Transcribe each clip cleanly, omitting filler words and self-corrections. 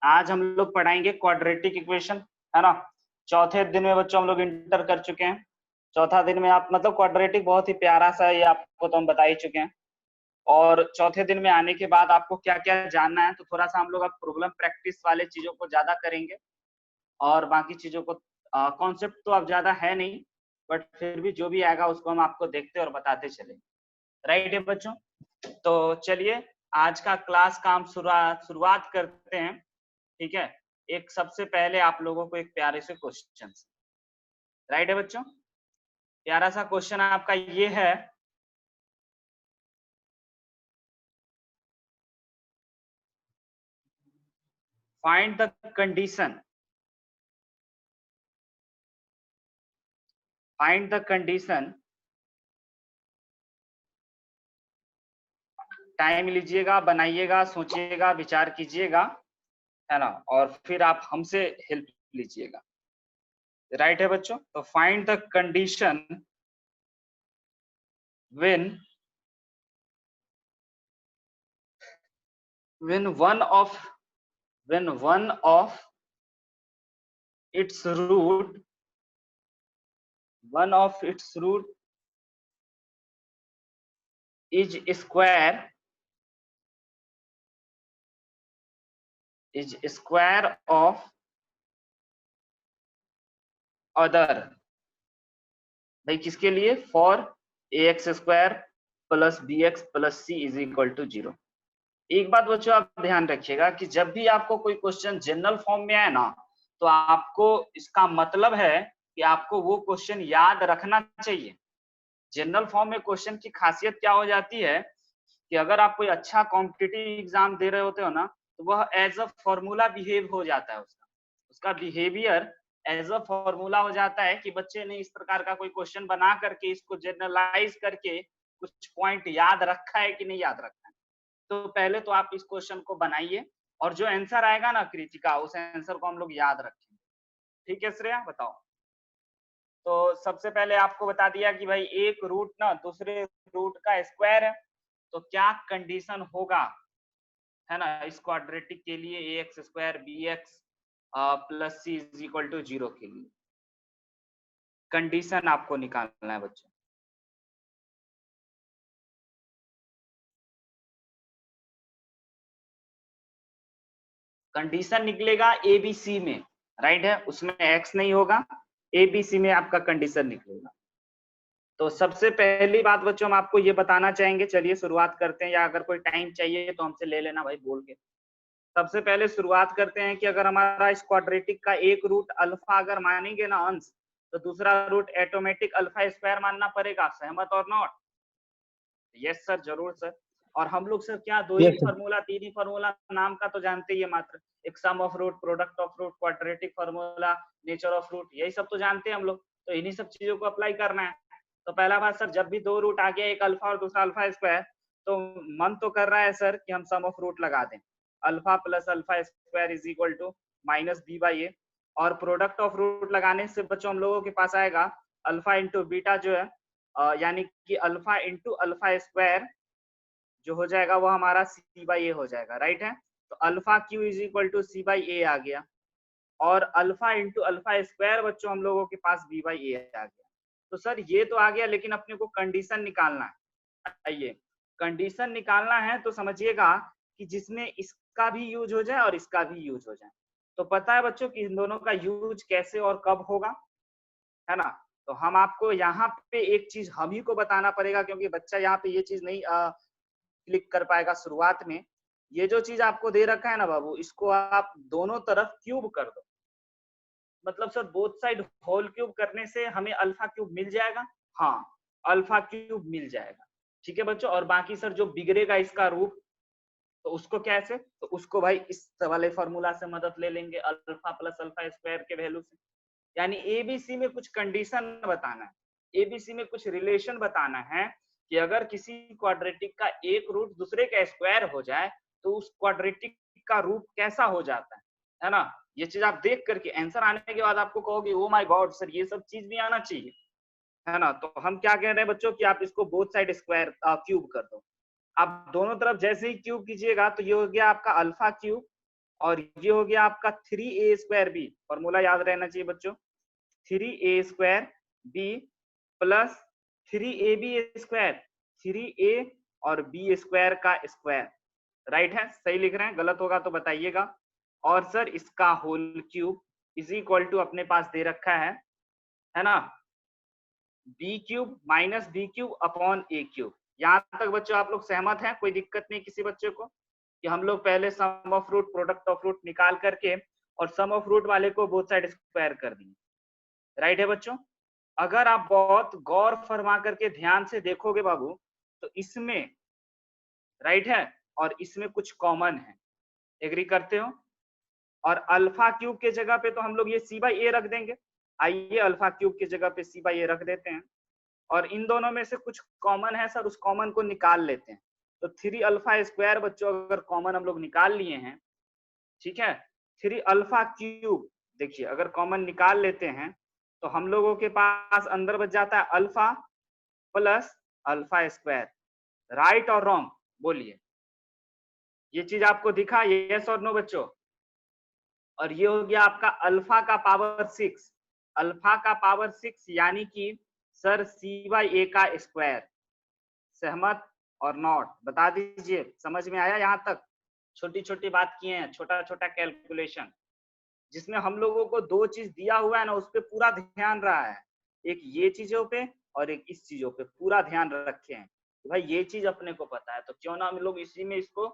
आज हम लोग पढ़ाएंगे क्वाड्रेटिक इक्वेशन, है ना। चौथे दिन में बच्चों हम लोग इंटर कर चुके हैं। चौथा दिन में आप मतलब क्वाड्रेटिक बहुत ही प्यारा सा, ये आपको तो हम बता ही चुके हैं। और चौथे दिन में आने के बाद आपको क्या क्या जानना है, तो थोड़ा सा हम लोग अब प्रॉब्लम प्रैक्टिस वाले चीजों को ज्यादा करेंगे, और बाकी चीजों को कॉन्सेप्ट तो अब ज्यादा है नहीं, बट फिर भी जो भी आएगा उसको हम आपको देखते और बताते चलेंगे। राइट है बच्चों, तो चलिए आज का क्लास का हम शुरुआत करते हैं। ठीक है, एक सबसे पहले आप लोगों को एक प्यारे से क्वेश्चन। राइट है बच्चों, प्यारा सा क्वेश्चन आपका ये है, find the condition, find the condition. Time लीजिएगा, बनाइएगा, सोचिएगा, विचार कीजिएगा, है ना, और फिर आप हमसे हेल्प लीजिएगा। राइट है बच्चों, तो find the condition when one of its root is square of other। भाई किसके लिए? For ax square plus bx plus c is equal to 0। एक बात बच्चों आप ध्यान रखिएगा कि जब भी आपको कोई क्वेश्चन जनरल फॉर्म में आए ना, तो आपको इसका मतलब है कि आपको वो क्वेश्चन याद रखना चाहिए। जनरल फॉर्म में क्वेश्चन की खासियत क्या हो जाती है कि अगर आप कोई अच्छा कॉम्पिटिटिव एग्जाम दे रहे होते हो ना, तो वह एज अ फॉर्मूला बिहेव हो जाता है, उसका बिहेवियर एज अ फॉर्मूला हो जाता है कि बच्चे ने इस प्रकार का कोई क्वेश्चन बना करके इसको जनरलाइज करके कुछ पॉइंट याद रखा है कि नहीं याद रखा है। तो पहले तो आप इस क्वेश्चन को बनाइए, और जो आंसर आएगा ना कृतिका, उस आंसर को हम लोग याद रखेंगे। ठीक है श्रेया, बताओ। तो सबसे पहले आपको बता दिया कि भाई एक रूट ना दूसरे रूट का स्क्वायर है, तो क्या कंडीशन होगा, है ना, इस क्वाड्रेटिक के लिए ax square bx plus c is equal to 0 के लिए कंडीशन आपको निकालना है बच्चों। कंडीशन निकलेगा एबीसी में, राइट है, उसमें x नहीं होगा, एबीसी में आपका कंडीशन निकलेगा। तो सबसे पहली बात बच्चों हम आपको ये बताना चाहेंगे, चलिए शुरुआत करते हैं, या अगर कोई टाइम चाहिए तो हमसे ले लेना भाई बोल के। सबसे पहले शुरुआत करते हैं कि अगर हमारा इस क्वाड्रेटिक का एक रूट अल्फा अगर मानेंगे ना अंश, तो दूसरा रूट ऑटोमेटिक अल्फा स्क्वायर मानना पड़ेगा। सहमत और नॉट? यस सर, जरूर सर। और हम लोग सर क्या दो ही फार्मूला, तीन ही फार्मूला नाम का तो जानते ही है मात्र, एक sum of root, product of root, quadratic formula, nature of root, यही सब तो जानते हैं हम लोग। तो इन्हीं सब चीजों को अप्लाई करना है। तो पहला बात सर, जब भी दो रूट आ गया, एक अल्फा और दूसरा अल्फा स्क्वायर, तो मन तो कर रहा है सर कि हम सम ऑफ रूट लगा दें, alpha plus alpha square is equal to minus B by A. और प्रोडक्ट ऑफ रूट लगाने से बच्चों हम लोगों के पास आएगा अल्फा इंटू बीटा जो है, यानी कि अल्फा इंटू अल्फा स्क्वायर जो हो जाएगा वो हमारा सी बाई ए हो जाएगा। राइट है, तो alpha Q is equal to C by A आ गया, और अल्फा इंटू अल्फा स्क्वायर बच्चों हम लोगों के पास बी बाई ए आ गया। तो सर ये तो आ गया, लेकिन अपने को कंडीशन निकालना है। आइए, कंडीशन निकालना है तो समझिएगा कि जिसमें इसका भी यूज हो जाए और इसका भी यूज हो जाए। तो पता है बच्चों कि इन दोनों का यूज कैसे और कब होगा, है ना। तो हम आपको यहाँ पे एक चीज हम ही को बताना पड़ेगा, क्योंकि बच्चा यहाँ पे ये चीज नहीं क्लिक कर पाएगा शुरुआत में। ये जो चीज आपको दे रखा है ना बाबू, इसको आप दोनों तरफ क्यूब कर दो। मतलब sir both side whole cube करने से हमें अल्फा क्यूब मिल जाएगा। हाँ, अल्फा क्यूब मिल जाएगा। ठीक है बच्चों, और बाकी सर जो बिगड़ेगा इसका रूप, तो उसको कैसे, तो उसको भाई इस वाले फॉर्मूला से मदद ले लेंगे, अल्फा प्लस अल्फा स्क्वायर के वैल्यू से। यानी एबीसी में कुछ कंडीशन बताना है, एबीसी में कुछ रिलेशन बताना है कि अगर किसी क्वाड्रेटिक का एक रूट दूसरे का स्क्वायर हो जाए तो उस क्वाड्रेटिक का रूट कैसा हो जाता है ना। ये चीज आप देख करके आंसर आने के बाद आपको कहोगे ओ माय गॉड सर ये सब चीज भी आना चाहिए, है ना। तो हम क्या कह रहे हैं बच्चों कि आप इसको बोथ साइड स्क्वायर क्यूब कर दो। आप दोनों तरफ जैसे ही क्यूब कीजिएगा तो ये हो गया आपका अल्फा क्यूब और ये हो गया आपका 3a² b। फॉर्मूला याद रहना चाहिए बच्चों, 3a² b plus 3ab², 3a और b² का स्क्वायर। राइट है, सही लिख रहे हैं, गलत होगा तो बताइएगा। और सर इसका whole cube is equal to अपने पास दे रखा है ना, b³ minus b³ upon a³। यहाँ तक बच्चों आप लोग सहमत हैं? कोई दिक्कत नहीं किसी बच्चे को कि हम लोग पहले sum of root product of root निकाल करके और सम ऑफ रूट वाले को बोथ साइड स्क्वायर कर दिए। राइट है बच्चों? अगर आप बहुत गौर फरमा करके ध्यान से देखोगे बाबू तो इसमें राइट है और इसमें कुछ कॉमन है, एग्री करते हो? और अल्फा क्यूब के जगह पे तो हम लोग ये c/a रख देंगे। आइए अल्फा क्यूब की जगह पे c/a रख देते हैं और इन दोनों में से कुछ कॉमन है सर, उस कॉमन को निकाल लेते हैं। तो 3α² बच्चों अगर कॉमन हम लोग निकाल लिए हैं, ठीक है, 3α³ देखिए अगर कॉमन निकाल लेते हैं तो हम लोगों के पास अंदर बच जाता है अल्फा प्लस α²। राइट और रॉन्ग बोलिए? ये चीज आपको दिखा, यस और नो बच्चों? और ये हो गया आपका अल्फा का पावर 6, अल्फा का पावर 6 यानी कि सर c/a का स्क्वायर। सहमत और नॉट बता दीजिए, समझ में आया? यहाँ तक छोटी छोटी बात किए हैं, छोटा छोटा कैलकुलेशन जिसमें हम लोगों को दो चीज दिया हुआ है ना, उस पर पूरा ध्यान रहा है। एक ये चीजों पे और एक इस चीजों पे पूरा ध्यान रखे हैं तो भाई ये चीज अपने को पता है तो क्यों ना हम लोग इसी में इसको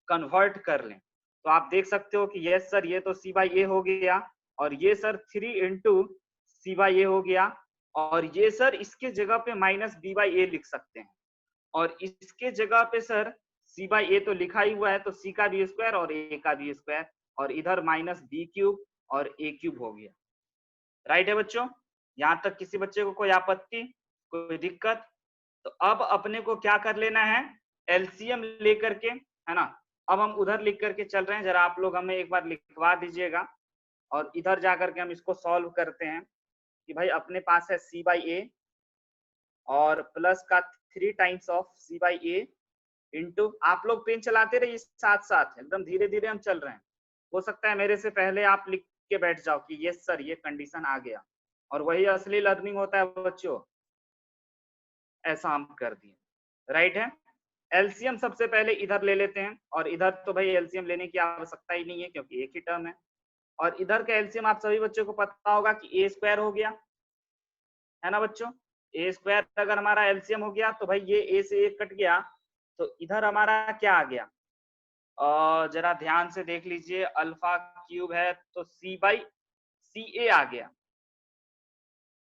कन्वर्ट कर लें। तो आप देख सकते हो कि यस सर ये तो c/a हो गया और ये सर 3 इंटू c/a हो गया और ये सर इसके जगह पे माइनस b/a लिख सकते हैं और इसके जगह पे सर c/a तो लिखा ही हुआ है तो c का भी स्क्वायर और a का भी स्क्वायर और इधर माइनस b³ और a³ हो गया। राइट है बच्चों? यहाँ तक किसी बच्चे को कोई आपत्ति, कोई दिक्कत? तो अब अपने को क्या कर लेना है, एलसीएम लेकर के, है ना। अब हम उधर लिख करके चल रहे हैं, जरा आप लोग हमें एक बार लिखवा दीजिएगा और इधर जाकर के हम इसको सॉल्व करते हैं कि भाई अपने पास है c/a और प्लस का 3 टाइम्स ऑफ c/a इंटू, आप लोग पेन चलाते रहिए साथ साथ, एकदम धीरे धीरे हम चल रहे हैं। हो सकता है मेरे से पहले आप लिख के बैठ जाओ कि यस सर ये कंडीशन आ गया, और वही असली लर्निंग होता है बच्चों। ऐसा हम कर दिए, राइट है। एलसीएम सबसे पहले इधर ले लेते हैं और इधर तो भाई एलसीएम लेने की आवश्यकता ही नहीं है क्योंकि एक ही टर्म है। और इधर का एलसीएम आप सभी बच्चों को पता होगा कि a² हो गया, है ना बच्चों। a² अगर हमारा एलसीएम हो गया तो भाई ये a से 1 कट गया तो इधर हमारा क्या आ गया, और जरा ध्यान से देख लीजिए, अल्फा क्यूब है तो c/ca आ गया।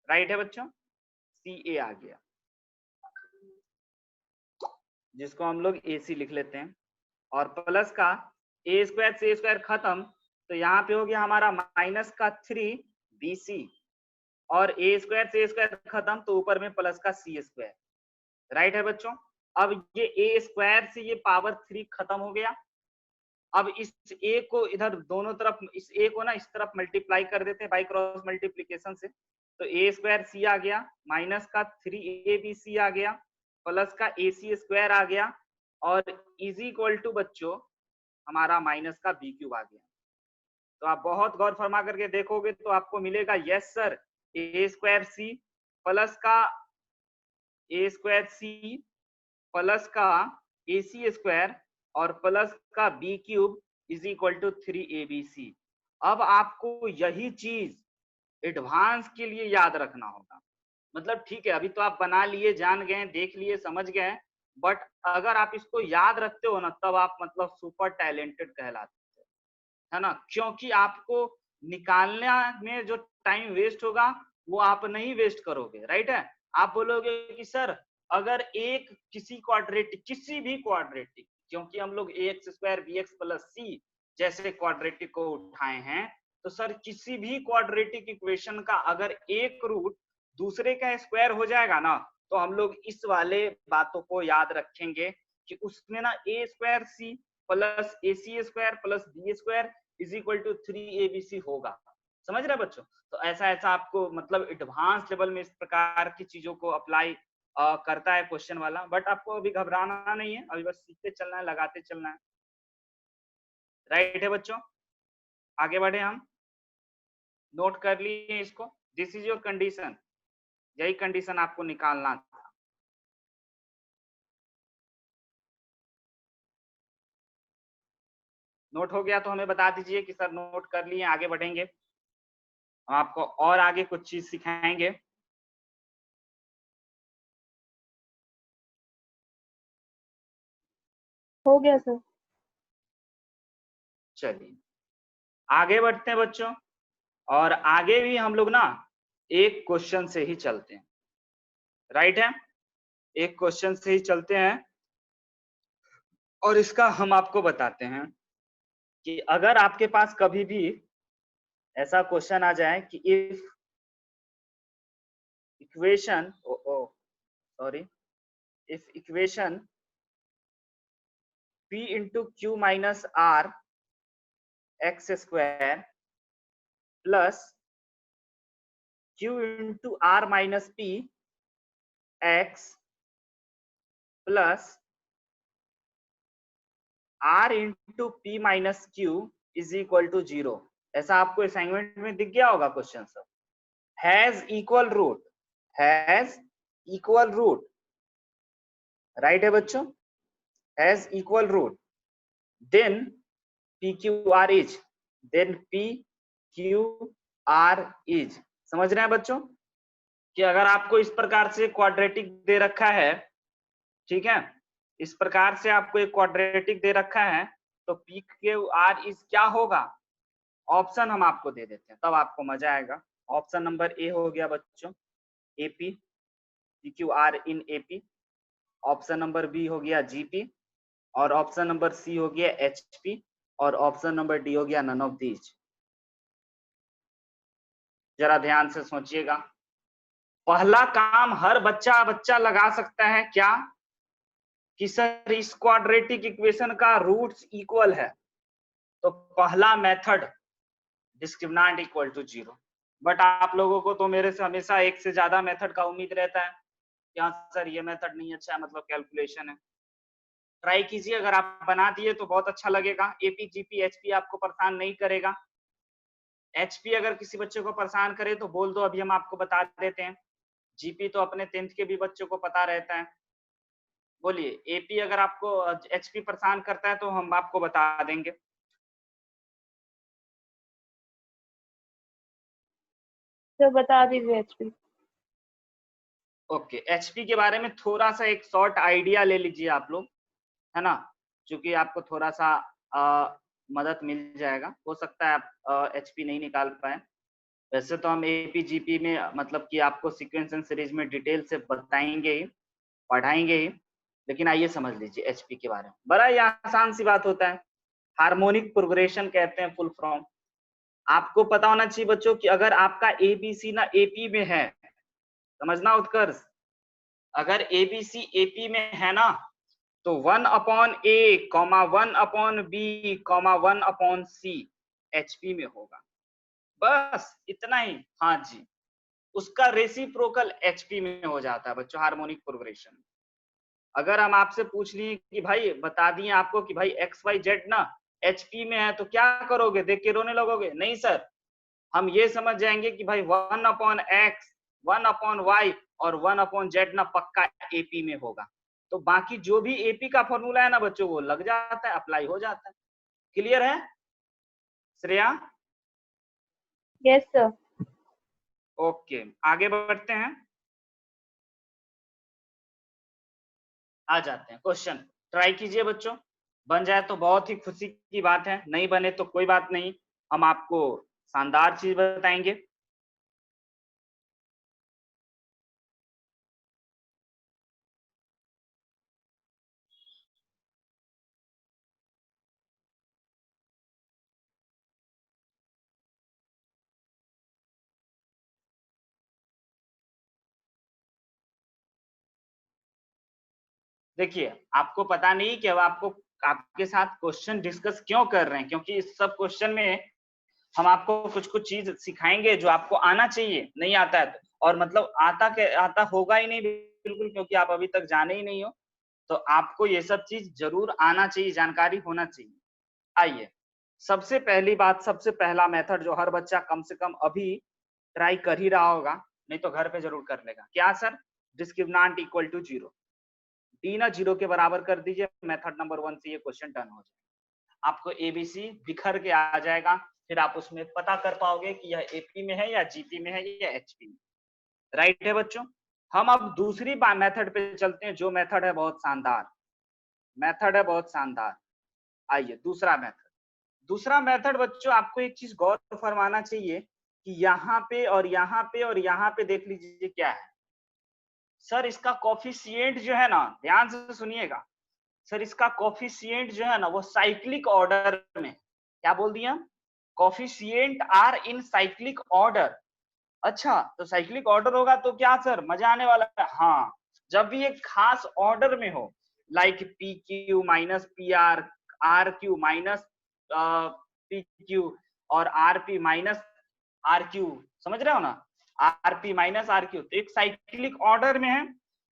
राइट है बच्चों, ca आ गया जिसको हम लोग ac लिख लेते हैं और प्लस का a² से a² खत्म तो यहाँ पे हो गया हमारा माइनस का 3bc और a² से a² खत्म तो ऊपर में प्लस का c²। राइट है बच्चों। अब ये a² से ये पावर 3 खत्म हो गया। अब इस a को इधर दोनों तरफ, इस a को ना इस तरफ मल्टीप्लाई कर देते हैं बाई क्रॉस मल्टीप्लीकेशन से, तो a² c आ गया माइनस का 3abc आ गया प्लस का ac² आ गया और इज इक्वल टू बच्चों हमारा माइनस का b³ आ गया। तो आप बहुत गौर फरमा करके देखोगे तो आपको मिलेगा yes sir a² c plus का a² c प्लस का ac² और प्लस का b³ is equal to 3abc। अब आपको यही चीज एडवांस के लिए याद रखना होगा। मतलब ठीक है अभी तो आप बना लिए, जान गए, देख लिए, समझ गए, बट अगर आप इसको याद रखते हो ना तब आप मतलब सुपर टैलेंटेड कहलाते हो, है ना। क्योंकि आपको निकालने में जो टाइम वेस्ट होगा वो आप नहीं वेस्ट करोगे। राइट है, आप बोलोगे कि सर अगर एक किसी क्वाड्रेटिक, किसी भी क्वाड्रेटिक, क्योंकि हम लोग ax² bx प्लस c जैसे क्वाड्रेटिक को उठाए हैं, तो सर किसी भी क्वाड्रेटिक इक्वेशन का अगर एक रूट दूसरे का स्क्वायर हो जाएगा ना तो हम लोग इस वाले बातों को याद रखेंगे कि उसमें ना a² c plus ac² plus b² is equal to 3abc होगा। समझ रहे बच्चों? तो ऐसा ऐसा आपको मतलब एडवांस लेवल में इस प्रकार की चीजों को अप्लाई करता है क्वेश्चन वाला, बट आपको अभी घबराना नहीं है, अभी बस सीखते चलना है, लगाते चलना है। राइट है बच्चों, आगे बढ़े हम। नोट कर लिए इसको, दिस इज योर कंडीशन, यही कंडीशन आपको निकालना था। नोट हो गया तो हमें बता दीजिए कि सर नोट कर लिए, आगे बढ़ेंगे। हम आपको और आगे कुछ चीज सिखाएंगे। हो गया सर। चलिए आगे बढ़ते हैं बच्चों, और आगे भी हम लोग ना एक क्वेश्चन से ही चलते हैं। राइट है, एक क्वेश्चन से ही चलते हैं, और इसका हम आपको बताते हैं कि अगर आपके पास कभी भी ऐसा क्वेश्चन आ जाए कि if equation sorry if equation p into Q minus R X square plus q into R minus P X plus R into P minus Q is equal to 0, ऐसा आपको असाइनमेंट में दिख गया होगा क्वेश्चन सब। Has equal root, has equal root, right है बच्चों, has equal root, then P Q R is, then P Q R is. समझ रहे हैं बच्चों कि अगर आपको इस प्रकार से क्वाड्रेटिक दे रखा है, ठीक है, इस प्रकार से आपको एक क्वाड्रेटिक दे रखा है, तो पी क्यू आर इज क्या होगा, ऑप्शन हम आपको दे देते हैं, तब आपको मजा आएगा। ऑप्शन नंबर ए हो गया बच्चों AP, P Q R in AP. Option number B हो गया जीपी, और ऑप्शन नंबर सी हो गया एचपी, और ऑप्शन नंबर डी हो गया नन ऑफ दीज। जरा ध्यान से सोचिएगा। पहला काम हर बच्चा लगा सकता है क्या, कि सर इस क्वाड्रेटिक इक्वेशन का रूट्स इक्वल है, तो पहला method discriminant equal to 0। But आप लोगों को तो मेरे से हमेशा एक से ज्यादा मेथड का उम्मीद रहता है, क्या सर ये मेथड नहीं अच्छा है, मतलब कैलकुलेशन है। ट्राई कीजिए, अगर आप बना दिए तो बहुत अच्छा लगेगा। एपी जीपी एचपी आपको परेशान नहीं करेगा। एचपी अगर किसी बच्चे को परेशान करे तो बोल दो, अभी हम आपको बता देते हैं। जीपी तो अपने 10th के भी बच्चों को पता रहता है। बोलिए, एपी अगर आपको एचपी परेशान करता है तो हम आपको बता देंगे। तो बता दीजिए एचपी। ओके, एचपी के बारे में थोड़ा सा एक शॉर्ट आइडिया ले लीजिए आप लोग, है ना, क्योंकि आपको थोड़ा सा मदद मिल जाएगा। हो सकता है आप एचपी नहीं निकाल पाए। वैसे तो हम एपी जीपी में मतलब कि आपको सीक्वेंस एंड सीरीज में डिटेल से बताएंगे ही, पढ़ाएंगे ही, लेकिन आइए समझ लीजिए एचपी के बारे में। बड़ा ही आसान सी बात होता है, हार्मोनिक प्रोग्रेशन कहते हैं फुल फॉर्म। आपको पता होना चाहिए बच्चों कि अगर आपका एबीसी ना एपी में है, समझना उत्कर्ष, अगर एबीसी एपी में है ना, तो 1/a, 1/b, 1/c एचपी में होगा, बस इतना ही। हाँ जी, उसका रेसिप्रोकल एचपी में हो जाता है बच्चों, हार्मोनिक प्रोग्रेशन। अगर हम आपसे पूछ लिए कि भाई बता दिए आपको कि भाई एक्स वाई जेड ना एचपी में है, तो क्या करोगे, देख के रोने लगोगे? नहीं सर, हम ये समझ जाएंगे कि भाई 1/x, 1/y और 1/z ना पक्का एपी में होगा। तो बाकी जो भी एपी का फॉर्मूला है ना बच्चों, वो लग जाता है, अप्लाई हो जाता है। क्लियर है श्रेया? Yes sir. ओके, आगे बढ़ते हैं, आ जाते हैं क्वेश्चन। ट्राई कीजिए बच्चों, बन जाए तो बहुत ही खुशी की बात है, नहीं बने तो कोई बात नहीं, हम आपको शानदार चीज बताएंगे। देखिए, आपको पता नहीं कि अब आपको आपके साथ क्वेश्चन डिस्कस क्यों कर रहे हैं, क्योंकि इस सब क्वेश्चन में हम आपको कुछ कुछ चीज सिखाएंगे जो आपको आना चाहिए, नहीं आता है तो, और मतलब आता होगा ही नहीं बिल्कुल, क्योंकि आप अभी तक जाने ही नहीं हो, तो आपको ये सब चीज जरूर आना चाहिए, जानकारी होना चाहिए। आइए, सबसे पहली बात, सबसे पहला मेथड जो हर बच्चा कम से कम अभी ट्राई कर ही रहा होगा, नहीं तो घर पे जरूर कर लेगा। क्या sir? Discriminant equal to 0, D ना 0 के बराबर कर दीजिए, मेथड नंबर 1 से ये क्वेश्चन डन हो जाएगा। आपको एबीसी बिखर के आ जाएगा, फिर आप उसमें पता कर पाओगे कि यह एपी में है या जीपी में है या एचपी में। राइट है बच्चों? हम अब दूसरी मेथड पे चलते हैं, जो मेथड है बहुत शानदार, मेथड है बहुत शानदार। आइए दूसरा मेथड, दूसरा मेथड बच्चों आपको एक चीज गौर फरमाना चाहिए कि यहाँ पे और यहाँ पे और यहाँ पे देख लीजिए क्या है सर। इसका कोफिशिएंट जो है ना, ध्यान से सुनिएगा सर, इसका कोफिशिएंट जो है ना वो साइक्लिक ऑर्डर में, क्या बोल दिया? Coefficient are in cyclic order. अच्छा, तो साइक्लिक ऑर्डर होगा तो क्या सर मजा आने वाला है? हाँ, जब भी एक खास ऑर्डर में हो, like P Q minus P R, R Q minus P Q और R P minus R Q, समझ रहे हो ना? R P minus R Q, तो एक साइक्लिक ऑर्डर में है।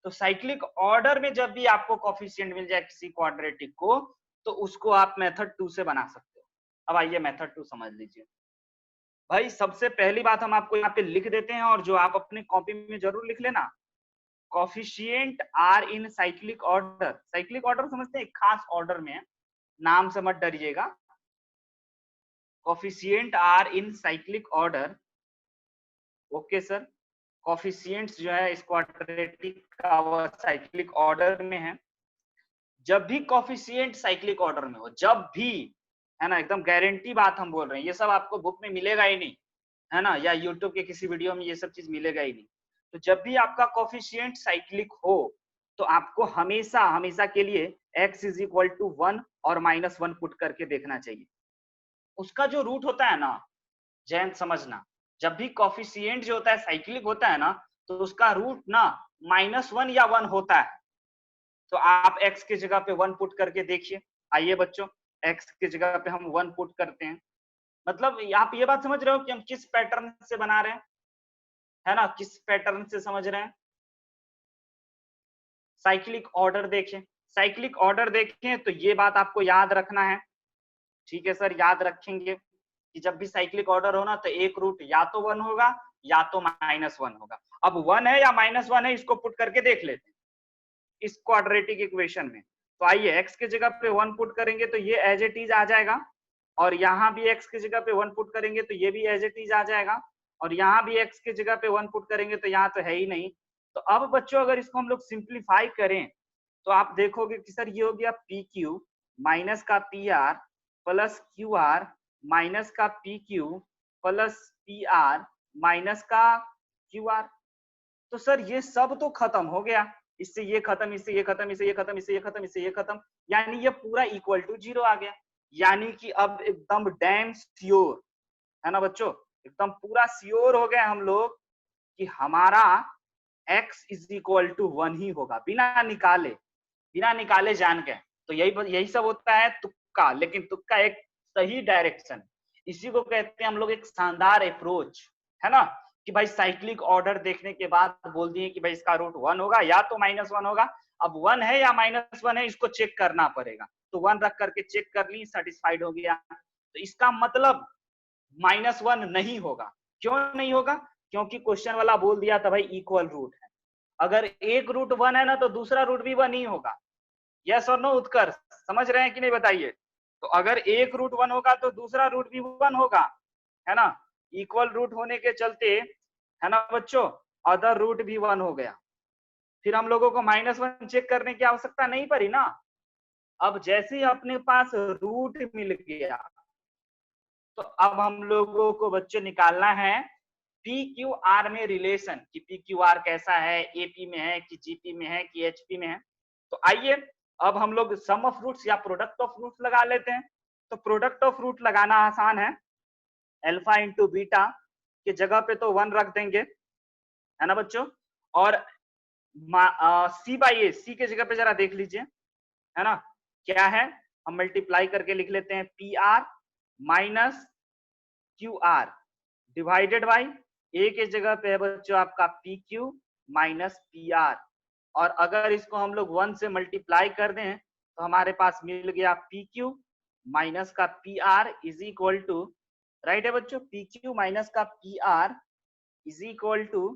तो साइक्लिक ऑर्डर में जब भी आपको कोफिशिएंट मिल जाए किसी क्वाड्रेटिक को, तो उसको आप मेथड 2 से बना सकते हो। अब आइए मेथड 2 समझ लीजिए भाई। सबसे पहली बात हम आपको यहाँ पे लिख देते हैं, और जो आप अपने कॉपी में जरूर लिख लेना, coefficient are in cyclic order. Cyclic order समझते हैं, एक खास ऑर्डर में है, नाम से मत डरिएगा। Coefficient are in cyclic order, okay sir. Coefficients जो है इस क्वाड्रेटिक का वो साइक्लिक ऑर्डर में है। जब भी कोफिशिएंट साइक्लिक ऑर्डर में हो, जब भी, है ना, एकदम गारंटी बात हम बोल रहे हैं, ये सब आपको बुक में मिलेगा ही नहीं, है ना, या यूट्यूब के किसी वीडियो में ये सब चीज मिलेगा ही नहीं। तो जब भी आपका कोफिशिएंट साइक्लिक हो, तो आपको हमेशा हमेशा के लिए x इज इक्वल टू 1 और -1 पुट करके देखना चाहिए। उसका जो रूट होता है ना, जयंत समझना, जब भी कोफिशिएंट जो होता है साइक्लिक होता है ना, तो उसका रूट ना -1 या 1 होता है। तो आप x की जगह पे 1 पुट करके देखिए। आइए बच्चों, x की जगह पे हम 1 पुट करते हैं। मतलब आप ये बात समझ रहे हो कि हम किस पैटर्न से बना रहे हैं, है ना, किस पैटर्न से समझ रहे हैं। साइक्लिक ऑर्डर देखें, साइक्लिक ऑर्डर देखें तो ये बात आपको याद रखना है। ठीक है सर, याद रखेंगे कि जब भी साइक्लिक ऑर्डर हो ना, तो एक रूट या तो 1 होगा या तो -1 होगा। अब 1 है या -1 है, इसको पुट करके देख लेते हैं इस क्वाड्रेटिक इक्वेशन में। तो आइए, x की जगह पे 1 पुट करेंगे तो ये एज इट इज आ जाएगा, और यहाँ भी x की जगह पे 1 पुट करेंगे तो ये भी एज इट इज आ जाएगा, और यहाँ भी x की जगह पे 1 पुट करेंगे तो यहाँ तो है ही नहीं। तो अब बच्चों अगर इसको हम लोग सिंप्लीफाई करें, तो आप देखोगे कि सर ये हो गया पी क्यू माइनस का P R plus Q R minus का P Q plus P R minus का क्यू आर। तो सर ये सब तो खत्म हो गया, इससे ये खत्म, इससे ये खत्म, इससे ये खत्म, इससे ये खत्म, इससे ये खत्म, यानी ये पूरा इक्वल टू 0 आ गया। यानी कि अब एकदम डैम श्योर, है ना बच्चों, एकदम पूरा श्योर हो गए हम लोग कि हमारा x इज इक्वल टू 1 ही होगा, बिना निकाले, बिना निकाले जान गए। तो यही सब होता है तुक्का, लेकिन तुक्का एक सही डायरेक्शन, इसी को कहते हैं हम लोग एक शानदार अप्रोच, है ना, कि भाई साइक्लिक ऑर्डर देखने के बाद बोल दिए कि भाई इसका रूट 1 होगा या तो -1 होगा। अब 1 है या -1 है, इसको चेक करना पड़ेगा। तो 1 रख करके चेक कर ली, सेटिस्फाइड हो गया। तो इसका मतलब -1 नहीं होगा। क्यों नहीं होगा? क्योंकि क्वेश्चन वाला बोल दिया था भाई इक्वल रूट है। अगर एक रूट 1 है ना, तो दूसरा रूट भी 1 ही होगा। यस और नो उत्कर्ष, समझ रहे हैं कि नहीं बताइए? तो अगर एक रूट 1 होगा तो दूसरा रूट भी 1 होगा, है ना, इक्वल रूट होने के चलते, है ना बच्चों, अदर रूट भी 1 हो गया। फिर हम लोगों को -1 चेक करने की आवश्यकता नहीं पड़ी ना। अब जैसे ही अपने पास रूट मिल गया, तो अब हम लोगों को बच्चों निकालना है पी क्यू आर में रिलेशन, कि पी क्यू आर कैसा है, एपी में है कि जीपी में है कि एचपी में है। तो आइए अब हम लोग सम ऑफ रूट्स या प्रोडक्ट ऑफ रूट्स लगा लेते हैं। तो प्रोडक्ट ऑफ रूट लगाना आसान है, अल्फा इंटू बीटा की जगह पे तो 1 रख देंगे, है ना बच्चों, और सी बाई ए, सी की जगह पे जरा देख लीजिए, है ना, क्या है, हम मल्टीप्लाई करके लिख लेते हैं P R minus Q R divided by A के जगह पे है बच्चों आपका P Q minus P R. और अगर इसको हम लोग 1 से मल्टीप्लाई कर दें तो हमारे पास मिल गया पी क्यू माइनस का P R is equal to, right है बच्चों, पी क्यू माइनस का P R is equal to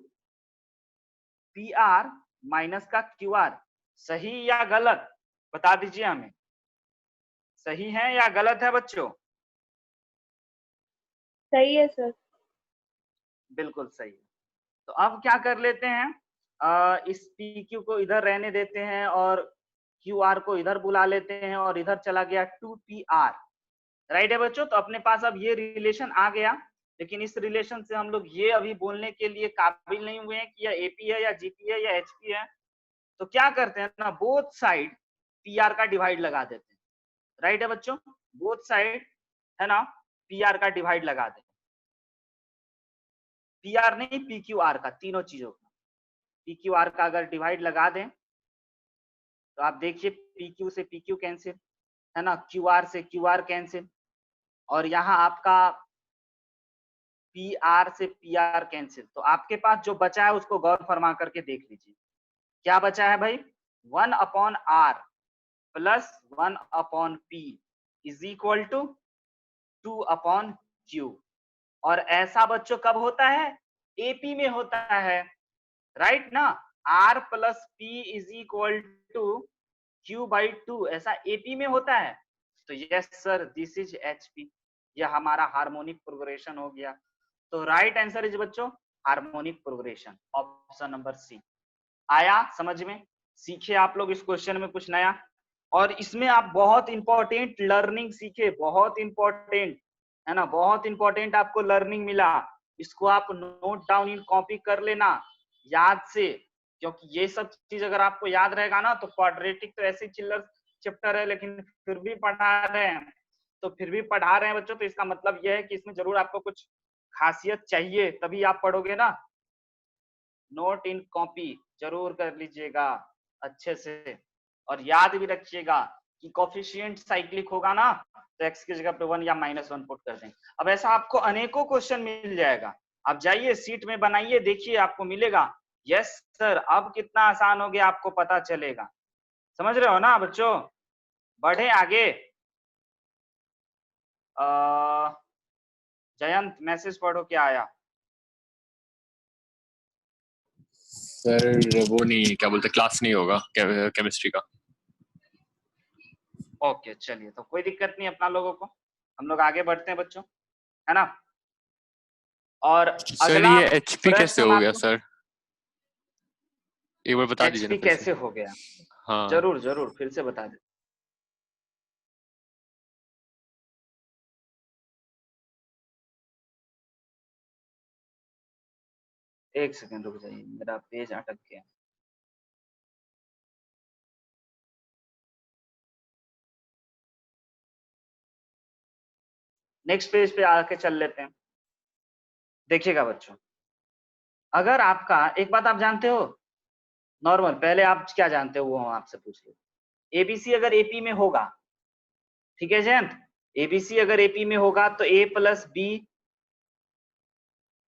P R minus का क्यू आर। सही या गलत बता दीजिए हमें, सही है या गलत है बच्चों? सही है सर। बिल्कुल सही है। तो अब क्या कर लेते हैं, इस पी क्यू को इधर रहने देते हैं और क्यू आर को इधर बुला लेते हैं और इधर चला गया 2pr, राइट है बच्चों। तो अपने पास अब ये रिलेशन आ गया, लेकिन इस रिलेशन से हम लोग ये अभी बोलने के लिए काबिल नहीं हुए हैं कि यह एपी है या जीपी है या एचपी है। तो क्या करते हैं ना, बोथ साइड पीआर का डिवाइड लगा देते हैं, राइट है बच्चों, बोथ साइड है ना पीआर का डिवाइड लगा दें, पीआर नहीं पी क्यू आर का, तीनों चीजों का पी क्यू आर का अगर डिवाइड लगा दें तो आप देखिए पी क्यू से पी क्यू कैंसिल, है ना, क्यू आर से क्यू आर कैंसिल, और यहाँ आपका पी आर से पी आर कैंसिल। तो आपके पास जो बचा है उसको गौर फरमा करके देख लीजिए, क्या बचा है भाई, 1 upon R plus 1 upon P is equal to 2 upon Q. और ऐसा बच्चों कब होता है, एपी में होता है, राइट ना, R plus P is equal to Q by 2, ऐसा एपी में होता है। तो yes sir, this is HP, यह हमारा हार्मोनिक प्रोग्रेशन हो गया। तो राइट आंसर इज बच्चों harmonic progression, option number C. आया समझ में, सीखे आप लोग इस क्वेश्चन में कुछ नया, और इसमें आप बहुत इंपॉर्टेंट लर्निंग सीखे, बहुत इंपॉर्टेंट है ना, बहुत इंपॉर्टेंट आपको लर्निंग मिला। इसको आप नोट डाउन इन कॉपी कर लेना याद से, क्योंकि ये सब चीज अगर आपको याद रहेगा ना तो क्वाड्रेटिक तो ऐसे चिल्लर चैप्टर है लेकिन फिर भी पढ़ा रहे हैं, तो फिर भी पढ़ा रहे हैं बच्चों, तो इसका मतलब यह है कि इसमें जरूर आपको कुछ खासियत चाहिए, तभी आप पढ़ोगे ना। नोट इन कॉपी जरूर कर लीजिएगा अच्छे से, और याद भी रखिएगा कि कोफिशिएंट साइक्लिक होगा ना तो एक्स की जगह पे 1 या -1 पुट कर देंगे। अब ऐसा आपको अनेकों क्वेश्चन मिल जाएगा, आप जाइए सीट में बनाइए, देखिए आपको मिलेगा। यस सर, अब कितना आसान हो गया आपको पता चलेगा, समझ रहे हो ना बच्चों। बढ़े आगे। जयंत मैसेज पढ़ो क्या आया। सर वो नहीं, क्या बोलते, क्लास नहीं होगा केमिस्ट्री का। ओके चलिए, तो कोई दिक्कत नहीं अपना लोगों को, हम लोग आगे बढ़ते हैं बच्चों, है ना। और सर अगला ये एचपी कैसे हो गया सर, एक बार बता दीजिए ना एचपी फिर से। कैसे हो गया, हाँ जरूर जरूर फिर से बता दे। एक सेकंड रुक जाइए, मेरा पेज अटक गया। नेक्स्ट पेज पे आके चल लेते हैं। देखिएगा बच्चों, अगर आपका, एक बात आप जानते हो नॉर्मल, पहले आप क्या जानते हो वो हम आपसे पूछ ले। एबीसी अगर एपी में होगा, ठीक है जयंत, एबीसी अगर एपी में होगा तो ए प्लस बी,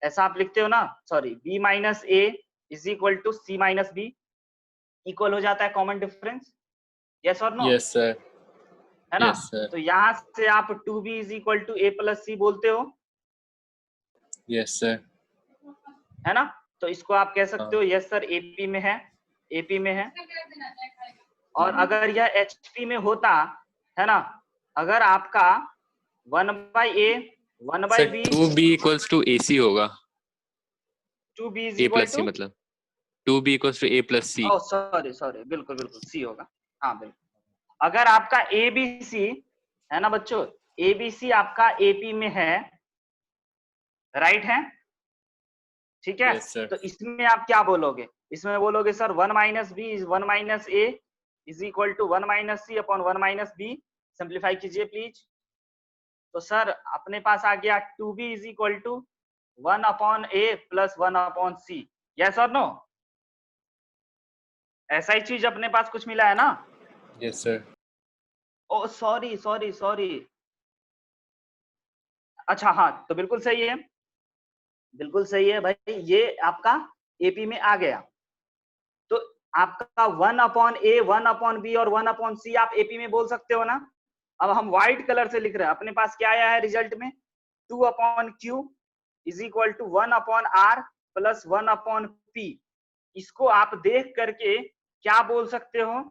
ऐसा आप लिखते हो ना, sorry B minus A is equal to C minus B, equal हो जाता है कॉमन डिफरेंस, यस और नो, यस सर, है ना। यस सर, तो यहाँ से आप 2b is equal to A plus C बोलते हो, यस सर, है ना। तो इसको आप कह सकते हो यस सर एपी में है, एपी में है। और अगर यह एचपी में होता, है ना, अगर आपका 1/a 1/b, 2b equals to ac होगा, 2b is a equal plus C, two, मतलब 2b equals to a plus c। Oh sorry sorry, बिल्कुल बिल्कुल सी होगा, हाँ बिल्कुल। अगर आपका एबीसी है ना बच्चों, एबीसी आपका एपी में है, राइट है, ठीक है। यस सर, तो इसमें आप क्या बोलोगे, इसमें बोलोगे sir 1 minus B is 1 minus A is equal to 1 minus C upon 1 minus B, simplify कीजिए प्लीज। तो सर अपने पास आ गया 2b is equal to 1 upon A plus 1 upon C, yes और नो, ऐसा ही चीज अपने पास कुछ मिला है ना। Yes sir, oh sorry sorry sorry, अच्छा हाँ, तो बिल्कुल सही है, बिल्कुल सही है भाई, ये आपका एपी में आ गया। तो आपका 1/a 1/b और 1/c आप एपी में बोल सकते हो ना। अब हम व्हाइट कलर से लिख रहे हैं, अपने पास क्या आया है रिजल्ट में 2/q is equal to 1/r plus 1/p। इसको आप देख करके क्या बोल सकते हो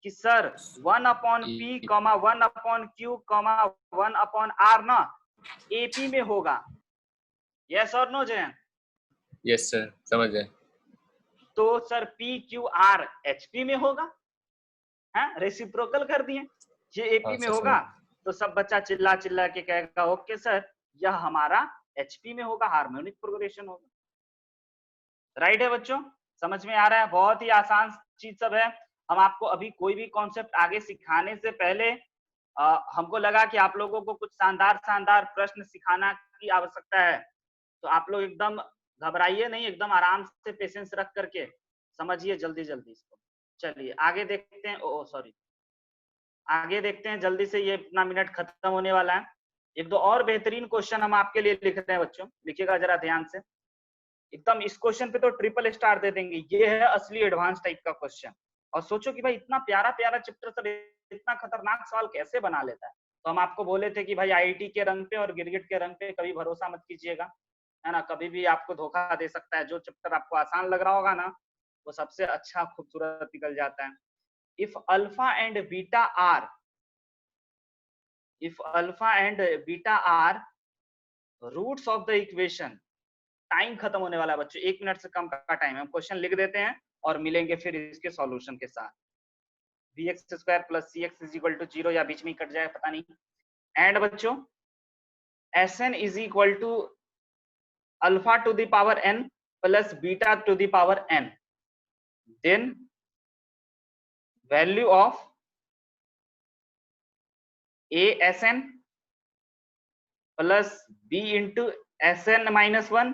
कि सर 1/p, 1/q, 1/r ना एपी में होगा। यस और नो जयंत? यस सर, समझ गए। तो सर PQR HP में होगा, है रेसिप्रोकल कर दिए, ये एपी में सर, होगा। तो सब बच्चा चिल्ला चिल्ला के कहेगा ओके सर यह हमारा HP में होगा, हार्मोनिक प्रोग्रेशन होगा। राइट है बच्चों, समझ में आ रहा है? बहुत ही आसान चीज सब है। हम आपको अभी कोई भी कॉन्सेप्ट आगे सिखाने से पहले हमको लगा कि आप लोगों को कुछ शानदार शानदार प्रश्न सिखाना की आवश्यकता है। तो आप लोग एकदम घबराइए नहीं, एकदम आराम से पेशेंस रख करके समझिए जल्दी जल्दी इसको। चलिए आगे देखते हैं। ओ सॉरी, आगे देखते हैं जल्दी से, ये इतना मिनट खत्म होने वाला है। एक दो और बेहतरीन क्वेश्चन हम आपके लिए लिख रहे हैं बच्चों, लिखिएगा जरा ध्यान से। एकदम इस क्वेश्चन पे तो ट्रिपल स्टार दे देंगे, ये है असली एडवांस टाइप का क्वेश्चन। और सोचो कि भाई इतना प्यारा प्यारा चैप्टर सर इतना खतरनाक सवाल कैसे बना लेता है। तो हम आपको बोले थे कि भाई आईआईटी के रंग पे और गिरगिट के रंग पे कभी भरोसा मत कीजिएगा, है ना, कभी भी आपको धोखा दे सकता है। जो चैप्टर आपको आसान लग रहा होगा ना वो सबसे अच्छा खूबसूरत निकल जाता है। If alpha and beta are, if alpha and beta are roots of the equation, time खत्म होने वाला है बच्चों, 1 मिनट से कम का टाइम है। हम क्वेश्चन लिख देते हैं और मिलेंगे फिर इसके सॉल्यूशन के साथ। bx² + cx = 0 या बीच में कट जाए पता नहीं। एंड बच्चों Sn = alpha to the power n plus beta to the power n, then value of Asn plus b into Sn - 1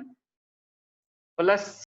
plus